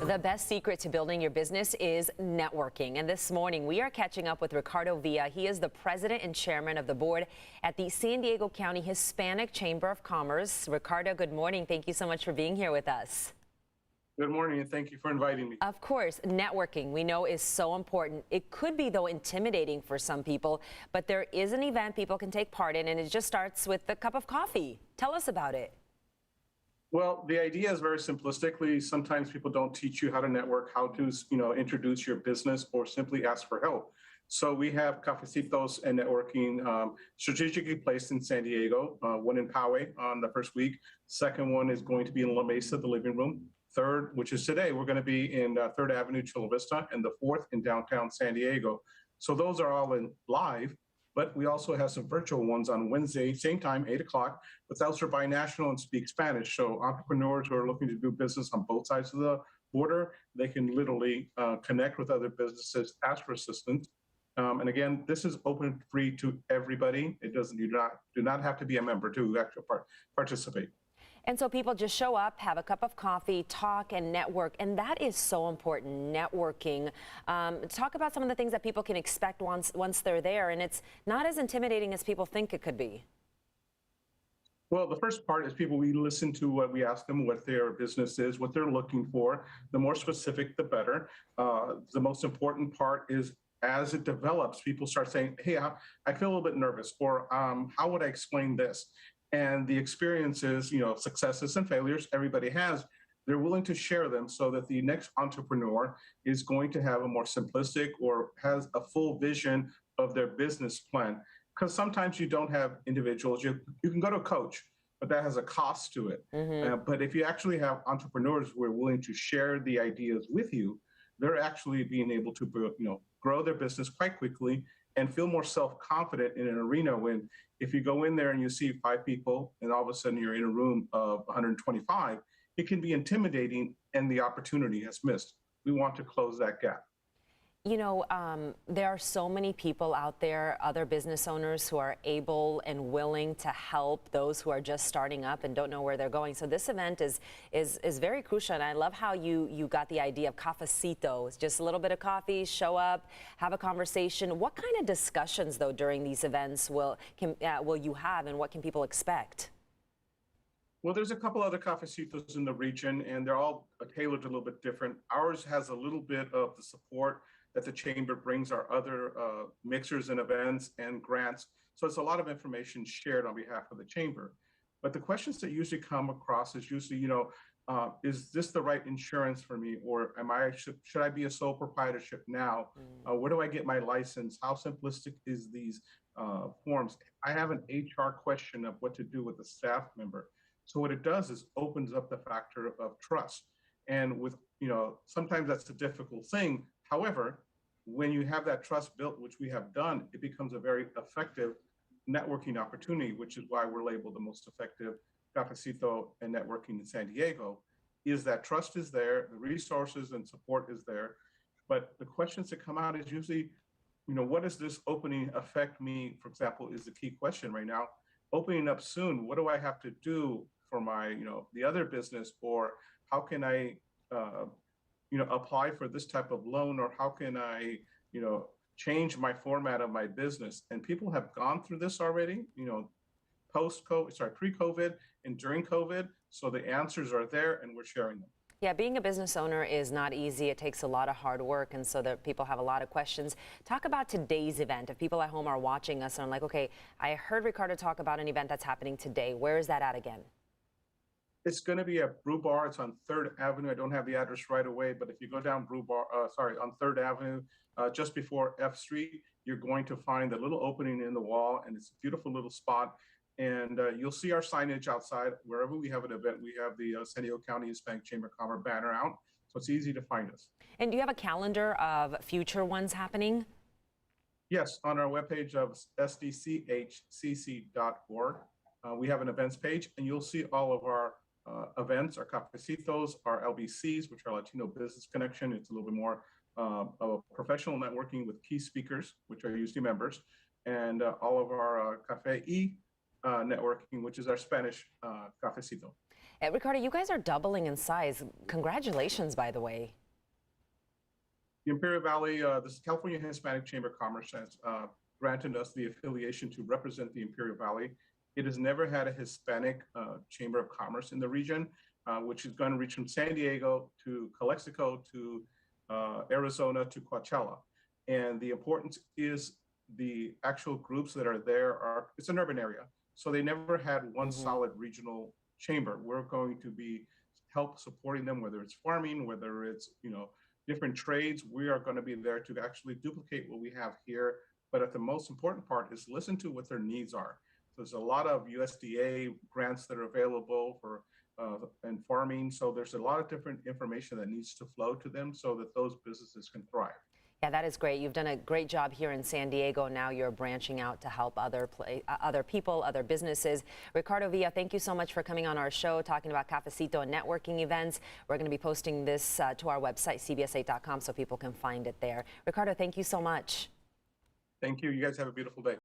The best secret to building your business is networking. And this morning, we are catching up with Ricardo Villa. He is the president and chairman of the board at the San Diego County Hispanic Chamber of Commerce. Ricardo, good morning. Thank you so much for being here with us. Good morning, and thank you for inviting me. Of course, networking we know is so important. It could be, though, intimidating for some people, but there is an event people can take part in, and it just starts with a cup of coffee. Tell us about it. Well, the idea is very simplistically. Sometimes people don't teach you how to network, how to, introduce your business, or simply ask for help. So we have cafecitos and networking strategically placed in San Diego. One in Poway on the first week. Second one is going to be in La Mesa, the living room. Third, which is today, we're going to be in 3rd Avenue, Chula Vista, and the fourth in downtown San Diego. So those are all in live, but we also have some virtual ones on Wednesday, same time, 8 o'clock, but those are binational and speak Spanish. So entrepreneurs who are looking to do business on both sides of the border, they can literally connect with other businesses, ask for assistance. And again, this is open free to everybody. It doesn't, you do not have to be a member to actually participate. And so people just show up, have a cup of coffee, talk and network. And that is so important, networking. Talk about some of the things that people can expect once they're there. And it's not as intimidating as people think it could be. Well, the first part is we listen to what we ask them, what their business is, what they're looking for. The more specific, the better. The most important part is as it develops, people start saying, hey, I feel a little bit nervous, or how would I explain this? And the experiences, successes and failures everybody has, they're willing to share them so that the next entrepreneur is going to have a more simplistic or has a full vision of their business plan. Because sometimes you don't have individuals. You can go to a coach, but that has a cost to it. But if you actually have entrepreneurs who are willing to share the ideas with you, they're actually being able to grow their business quite quickly and feel more self-confident in an arena when if you go in there and you see 5 people and all of a sudden you're in a room of 125, it can be intimidating and the opportunity has missed. We want to close that gap. There are so many people out there, other business owners who are able and willing to help those who are just starting up and don't know where they're going. So this event is very crucial. And I love how you got the idea of cafecitos, just a little bit of coffee, show up, have a conversation. What kind of discussions, though, during these events will you have, and what can people expect? Well, there's a couple other cafecitos in the region, and they're all tailored a little bit different. Ours has a little bit of the support that the chamber brings our other mixers and events and grants. So it's a lot of information shared on behalf of the chamber. But the questions that usually come across is usually, is this the right insurance for me? Or should I be a sole proprietorship now? Where do I get my license? How simplistic is these forms? I have an HR question of what to do with a staff member. So what it does is opens up the factor of trust. And with, sometimes that's a difficult thing. However, when you have that trust built, which we have done, it becomes a very effective networking opportunity, which is why we're labeled the most effective cafecito and networking in San Diego, is that trust is there, the resources and support is there. But the questions that come out is usually, what does this opening affect me, for example, is the key question right now. Opening up soon, what do I have to do for my, the other business, or how can I, apply for this type of loan, or how can I, change my format of my business? And people have gone through this already, pre-COVID and during COVID. So the answers are there and we're sharing them. Yeah, being a business owner is not easy. It takes a lot of hard work, and so that people have a lot of questions. Talk about today's event. If people at home are watching us and are like, okay, I heard Ricardo talk about an event that's happening today. Where is that at again? It's going to be at Brew Bar. It's on 3rd Avenue. I don't have the address right away, but if you go down on 3rd Avenue, just before F Street, you're going to find a little opening in the wall, and it's a beautiful little spot. And you'll see our signage outside. Wherever we have an event, we have the San Diego County Hispanic Chamber of Commerce banner out, so it's easy to find us. And do you have a calendar of future ones happening? Yes, on our webpage of sdchcc.org, we have an events page, and you'll see all of our events, our cafecitos, our LBCs, which are Latino Business Connection. It's a little bit more of a professional networking with key speakers, which are usually members, and all of our Café networking, which is our Spanish cafecito. Ricardo, you guys are doubling in size. Congratulations, by the way. The Imperial Valley, the California Hispanic Chamber of Commerce has granted us the affiliation to represent the Imperial Valley. It has never had a Hispanic Chamber of Commerce in the region, which is going to reach from San Diego to Calexico to Arizona to Coachella. And the importance is the actual groups that are there are, it's an urban area. So they never had one solid regional chamber. We're going to be help supporting them, whether it's farming, whether it's, different trades. We are going to be there to actually duplicate what we have here. But the most important part is listen to what their needs are. There's a lot of USDA grants that are available for and farming. So there's a lot of different information that needs to flow to them so that those businesses can thrive. Yeah, that is great. You've done a great job here in San Diego. Now you're branching out to help other people, other businesses. Ricardo Villa, thank you so much for coming on our show, talking about Cafécito and networking events. We're going to be posting this to our website, cbs8.com, so people can find it there. Ricardo, thank you so much. Thank you. You guys have a beautiful day.